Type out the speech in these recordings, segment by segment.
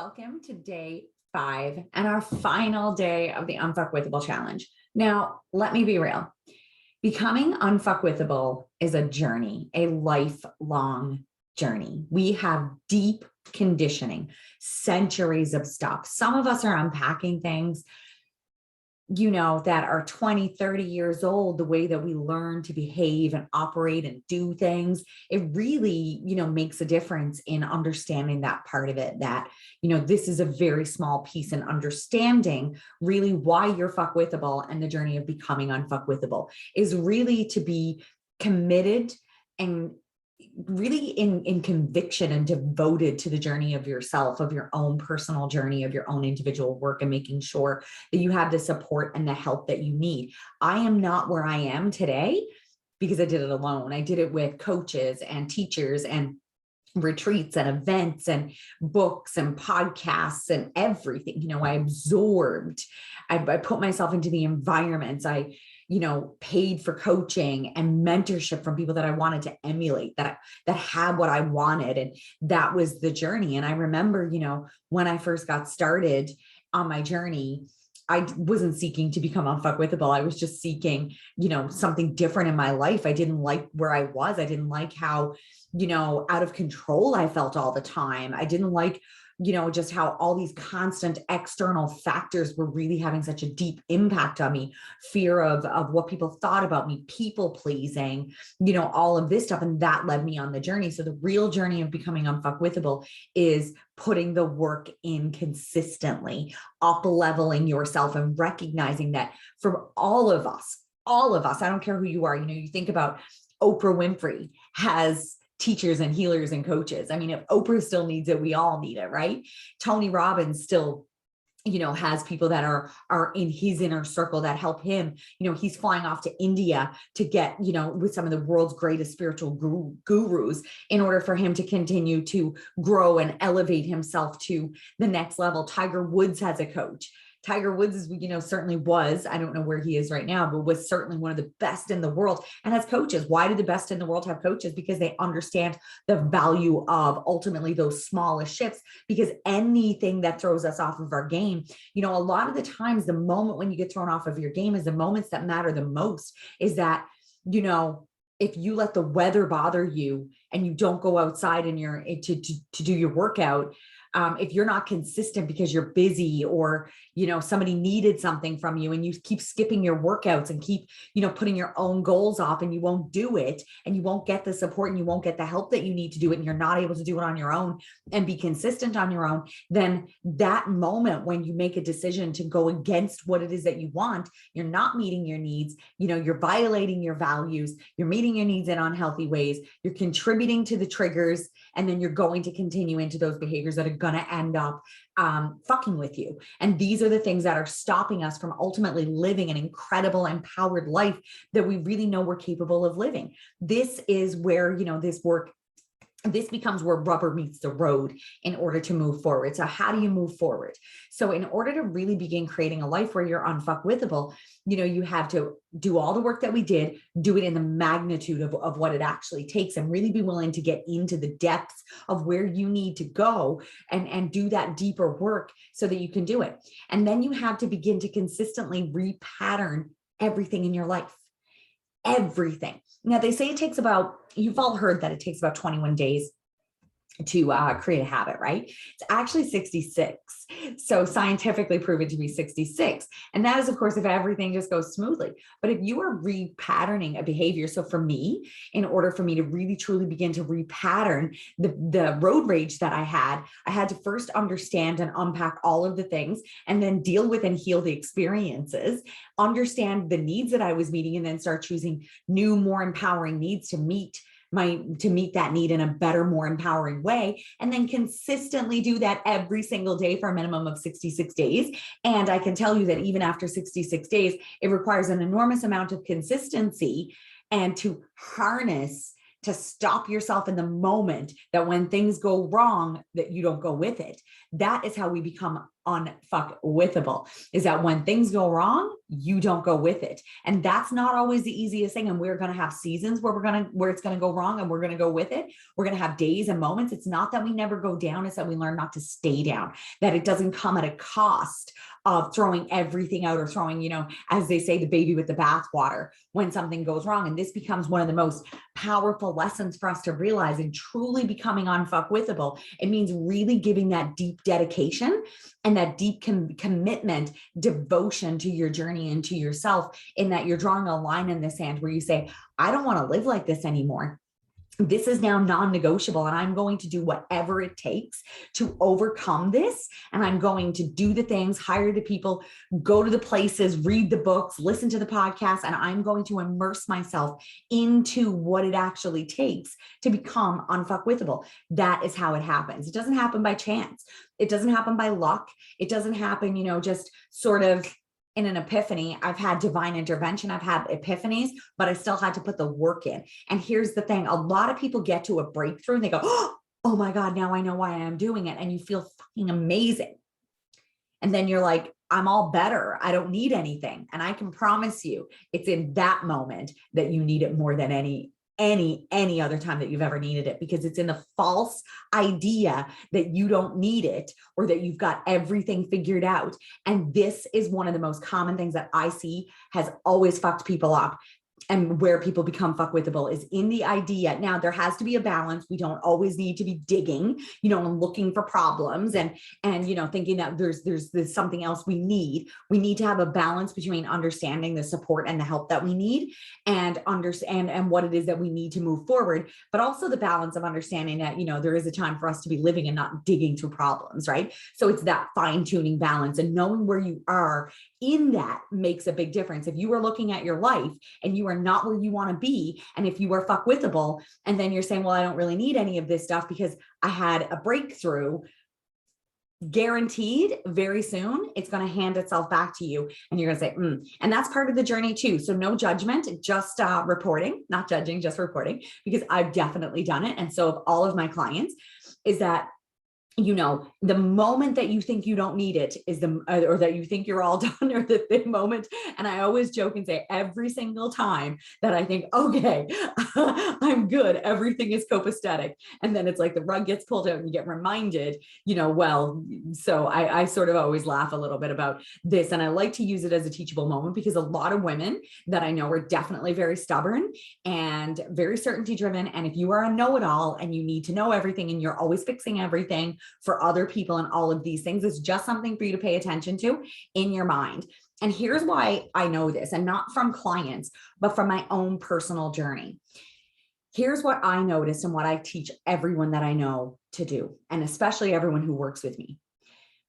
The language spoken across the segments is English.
Welcome to day 5 and our final day of the Unfuckwithable challenge. Now, let me be real. Becoming unfuckwithable is a journey, a lifelong journey. We have deep conditioning, centuries of stuff. Some of us are unpacking things, that are 20, 30 years old, the way that we learn to behave and operate and do things. It really, makes a difference in understanding that part of it, that, this is a very small piece in understanding really why you're fuckwithable, and the journey of becoming unfuckwithable is really to be committed and really in conviction and devoted to the journey of yourself, of your own personal journey, of your own individual work, and making sure that you have the support and the help that you need. I am not where I am today because I did it alone. I did it with coaches and teachers and retreats and events and books and podcasts and everything. I absorbed, I put myself into the environments. I paid for coaching and mentorship from people that I wanted to emulate, that had what I wanted. And that was the journey. And I remember, when I first got started on my journey, I wasn't seeking to become unfuckwithable. I was just seeking, something different in my life. I didn't like where I was. I didn't like how, out of control I felt all the time. I didn't like, just how all these constant external factors were really having such a deep impact on me. Fear of what people thought about me, people pleasing, all of this stuff. And that led me on the journey. So the real journey of becoming unfuckwithable is putting the work in consistently, up leveling yourself, and recognizing that for all of us, I don't care who you are, you think about Oprah Winfrey has teachers and healers and coaches. I mean, if Oprah still needs it, we all need it, right? Tony Robbins still, has people that are in his inner circle that help him. He's flying off to India to get, with some of the world's greatest spiritual gurus in order for him to continue to grow and elevate himself to the next level. Tiger Woods has a coach. Tiger Woods is, certainly was, I don't know where he is right now, but was certainly one of the best in the world and has coaches. Why do the best in the world have coaches? Because they understand the value of ultimately those smallest shifts, because anything that throws us off of our game, a lot of the times, the moment when you get thrown off of your game is the moments that matter the most. Is that, if you let the weather bother you and you don't go outside and to do your workout, if you're not consistent because you're busy, or, somebody needed something from you and you keep skipping your workouts and keep, putting your own goals off, and you won't do it, and you won't get the support and you won't get the help that you need to do it, and you're not able to do it on your own and be consistent on your own, then that moment when you make a decision to go against what it is that you want, you're not meeting your needs, you're violating your values, you're meeting your needs in unhealthy ways, you're contributing to the triggers, and then you're going to continue into those behaviors that are going to end up fucking with you. And these are the things that are stopping us from ultimately living an incredible, empowered life that we really know we're capable of living. This is where, this becomes where rubber meets the road in order to move forward. So how do you move forward? So in order to really begin creating a life where you're unfuckwithable, you have to do all the work that we did, do it in the magnitude of what it actually takes, and really be willing to get into the depths of where you need to go and do that deeper work so that you can do it. And then you have to begin to consistently repattern everything in your life. Everything. Now, they say it takes you've all heard that it takes about 21 days to create a habit, right? It's actually 66. So scientifically proven to be 66. And that is, of course, if everything just goes smoothly. But if you are repatterning a behavior, so for me, in order for me to really truly begin to repattern the road rage that I had to first understand and unpack all of the things, and then deal with and heal the experiences, understand the needs that I was meeting, and then start choosing new, more empowering needs to meet that need in a better, more empowering way, and then consistently do that every single day for a minimum of 66 days. And I can tell you that even after 66 days, it requires an enormous amount of consistency and to harness, to stop yourself in the moment, that when things go wrong, that you don't go with it. That is how we become unfuckwithable, is that when things go wrong, you don't go with it. And that's not always the easiest thing. And we're going to have seasons where it's going to go wrong and we're going to go with it. We're going to have days and moments. It's not that we never go down. It's that we learn not to stay down, that it doesn't come at a cost of throwing everything out or throwing, as they say, the baby with the bathwater when something goes wrong. And this becomes one of the most powerful lessons for us to realize in truly becoming unfuckwithable. It means really giving that deep dedication and that deep commitment, devotion to your journey and to yourself, in that you're drawing a line in the sand where you say, I don't want to live like this anymore. This is now non-negotiable, and I'm going to do whatever it takes to overcome this. And I'm going to do the things, hire the people, go to the places, read the books, listen to the podcasts, and I'm going to immerse myself into what it actually takes to become unfuckwithable. That is how it happens. It doesn't happen by chance. It doesn't happen by luck. It doesn't happen, just sort of in an epiphany. I've had divine intervention. I've had epiphanies, but I still had to put the work in. And here's the thing. A lot of people get to a breakthrough and they go, oh my God, now I know why I'm doing it. And you feel fucking amazing. And then you're like, I'm all better. I don't need anything. And I can promise you, it's in that moment that you need it more than any other time that you've ever needed it, because it's in the false idea that you don't need it or that you've got everything figured out. And this is one of the most common things that I see has always fucked people up. And where people become fuckwithable is in the idea. Now, there has to be a balance. We don't always need to be digging, and looking for problems and thinking that there's something else we need. We need to have a balance between understanding the support and the help that we need and understand and what it is that we need to move forward, but also the balance of understanding that, there is a time for us to be living and not digging through problems, right? So it's that fine-tuning balance, and knowing where you are in that makes a big difference. If you are looking at your life and you are not where you want to be, and if you are fuckwithable, and then you're saying, well, I don't really need any of this stuff because I had a breakthrough, guaranteed very soon it's going to hand itself back to you, and you're going to say, and that's part of the journey too. So no judgment, just reporting, not judging, just reporting, because I've definitely done it. And so of all of my clients, is that the moment that you think you don't need it is or that you think you're all done, or the moment. And I always joke and say, every single time that I think, okay, I'm good, everything is copacetic. And then it's like the rug gets pulled out and you get reminded, so I sort of always laugh a little bit about this. And I like to use it as a teachable moment, because a lot of women that I know are definitely very stubborn and very certainty driven. And if you are a know-it-all and you need to know everything and you're always fixing everything for other people and all of these things, it's just something for you to pay attention to in your mind. And here's why I know this, and not from clients, but from my own personal journey. Here's what I noticed and what I teach everyone that I know to do, and especially everyone who works with me.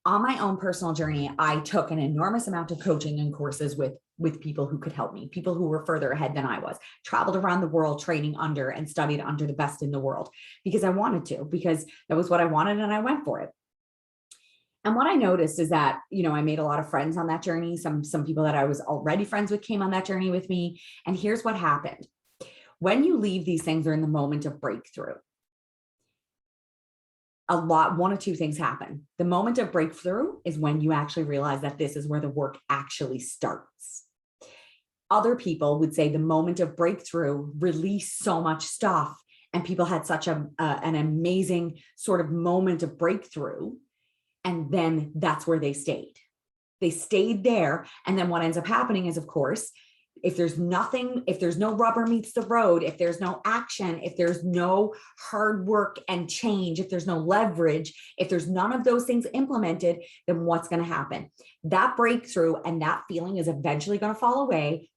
On my own personal journey, I took an enormous amount of coaching and courses with people who could help me, people who were further ahead than I was, traveled around the world training under and studied under the best in the world, because I wanted to, because that was what I wanted and I went for it. And what I noticed is that, I made a lot of friends on that journey. Some people that I was already friends with came on that journey with me. And here's what happened. When you leave these things or in the moment of breakthrough, one of two things happen. The moment of breakthrough is when you actually realize that this is where the work actually starts. Other people would say the moment of breakthrough released so much stuff, and people had such an amazing sort of moment of breakthrough. And then that's where they stayed. They stayed there. And then what ends up happening is, of course, if there's no rubber meets the road, if there's no action, if there's no hard work and change, if there's no leverage, if there's none of those things implemented, then what's going to happen? That breakthrough and that feeling is eventually going to fall away,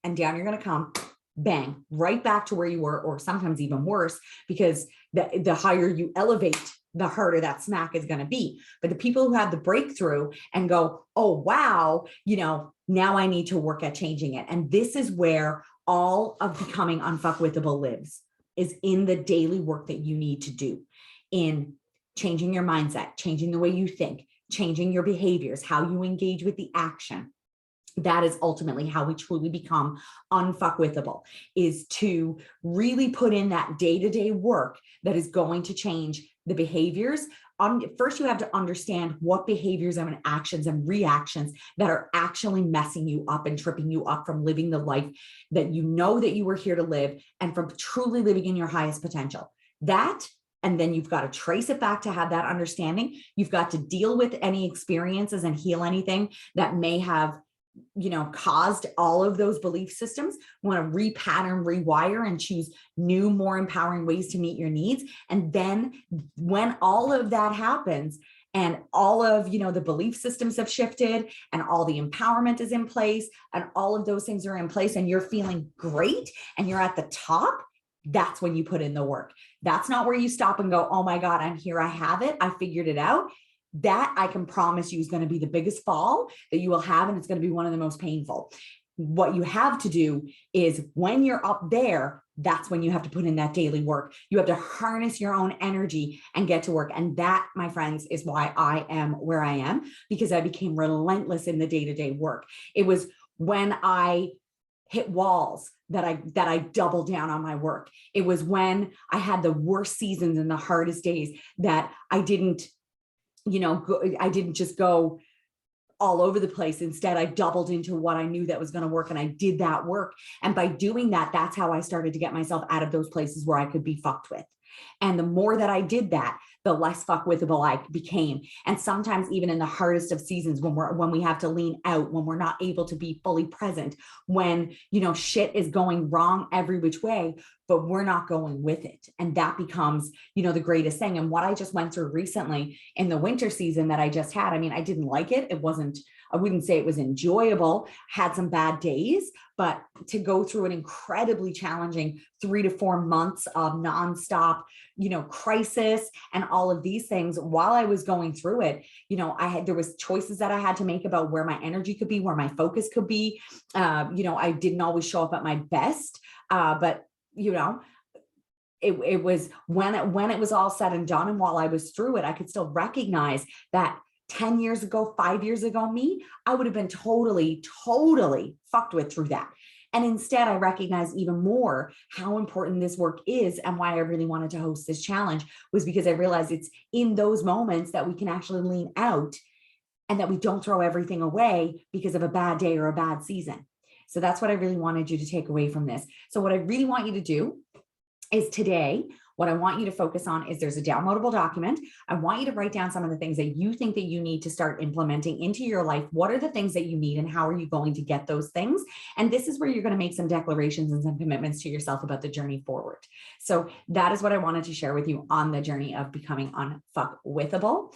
and down you're going to come, bang, right back to where you were, or sometimes even worse, because the higher you elevate, the harder that smack is going to be. But the people who have the breakthrough and go, oh, wow, now I need to work at changing it. And this is where all of becoming unfuckwithable lives, is in the daily work that you need to do, in changing your mindset, changing the way you think, changing your behaviors, how you engage with the action. That is ultimately how we truly become unfuckwithable, is to really put in that day-to-day work that is going to change the behaviors first you have to understand what behaviors and actions and reactions that are actually messing you up and tripping you up from living the life that you know that you were here to live, and from truly living in your highest potential. That, and then you've got to trace it back to have that understanding. You've got to deal with any experiences and heal anything that may have, caused all of those belief systems. You want to repattern, rewire, and choose new, more empowering ways to meet your needs. And then when all of that happens, and all of, the belief systems have shifted, and all the empowerment is in place, and all of those things are in place, and you're feeling great, and you're at the top, that's when you put in the work. That's not where you stop and go, oh my God, I'm here, I have it, I figured it out. That, I can promise you, is going to be the biggest fall that you will have, and it's going to be one of the most painful. What you have to do is, when you're up there, that's when you have to put in that daily work. You have to harness your own energy and get to work. And that, my friends, is why I am where I am, because I became relentless in the day-to-day work. It was when I hit walls that I doubled down on my work. It was when I had the worst seasons and the hardest days that I didn't just go all over the place. Instead, I doubled into what I knew that was going to work, and I did that work. And by doing that, that's how I started to get myself out of those places where I could be fucked with. And the more that I did that, the less fuckwithable I became. And sometimes even in the hardest of seasons, when we have to lean out, when we're not able to be fully present, when, shit is going wrong every which way, but we're not going with it. And that becomes, the greatest thing. And what I just went through recently in the winter season that I just had, I didn't like it. I wouldn't say it was enjoyable, had some bad days, but to go through an incredibly challenging 3 to 4 months of nonstop, crisis and all of these things, while I was going through it, there was choices that I had to make about where my energy could be, where my focus could be. I didn't always show up at my best, but it was when it was all said and done, and while I was through it, I could still recognize that 10 years ago, 5 years ago, I would have been totally fucked with through that. And instead, I recognize even more how important this work is, and why I really wanted to host this challenge was because I realized it's in those moments that we can actually lean out, and that we don't throw everything away because of a bad day or a bad season. So that's what I really wanted you to take away from this. So what I really want you to do is today, what I want you to focus on is, there's a downloadable document. I want you to write down some of the things that you think that you need to start implementing into your life. What are the things that you need, and how are you going to get those things? And this is where you're going to make some declarations and some commitments to yourself about the journey forward. So that is what I wanted to share with you on the journey of becoming unfuckwithable.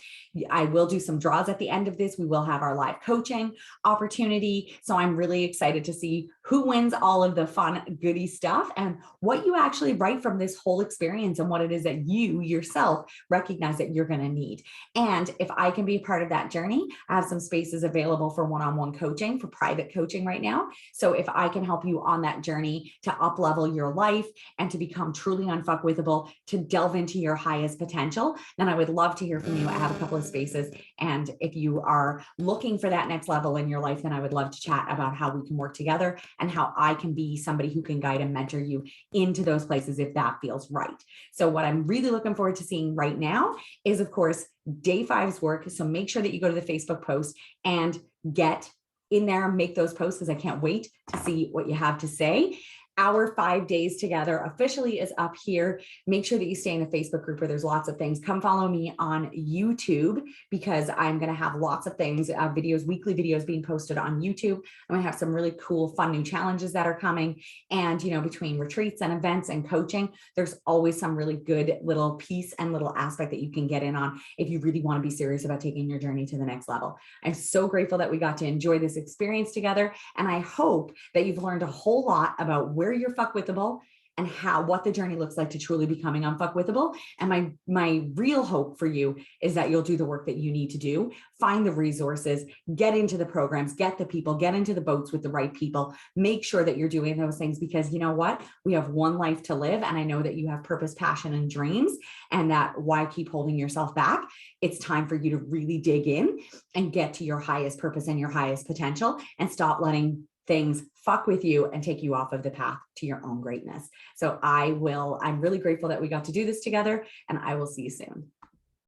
I will do some draws at the end of this. We will have our live coaching opportunity. So I'm really excited to see who wins all of the fun, goody stuff, and what you actually write from this whole experience, and what it is that you yourself recognize that you're going to need. And if I can be part of that journey, I have some spaces available for one-on-one coaching, for private coaching right now. So if I can help you on that journey to up-level your life and to become truly unfuckwithable, to delve into your highest potential, then I would love to hear from you. I have a couple of spaces. And if you are looking for that next level in your life, then I would love to chat about how we can work together, and how I can be somebody who can guide and mentor you into those places if that feels right. So what I'm really looking forward to seeing right now is, of course, day 5's work. So make sure that you go to the Facebook post and get in there, make those posts, because I can't wait to see what you have to say. Our 5 days together officially is up here. Make sure that you stay in the Facebook group where there's lots of things. Come follow me on YouTube, because I'm going to have lots of things, videos, weekly videos being posted on YouTube. I'm going to have some really cool, fun new challenges that are coming. And, between retreats and events and coaching, there's always some really good little piece and little aspect that you can get in on if you really want to be serious about taking your journey to the next level. I'm so grateful that we got to enjoy this experience together. And I hope that you've learned a whole lot about where you're fuckwithable, and what the journey looks like to truly becoming unfuckwithable. And my real hope for you is that you'll do the work that you need to do, find the resources, get into the programs, get the people, get into the boats with the right people, make sure that you're doing those things, because you know what? We have one life to live. And I know that you have purpose, passion, and dreams, and that why keep holding yourself back? It's time for you to really dig in and get to your highest purpose and your highest potential, and stop letting things fuck with you and take you off of the path to your own greatness. So I'm really grateful that we got to do this together, and I will see you soon.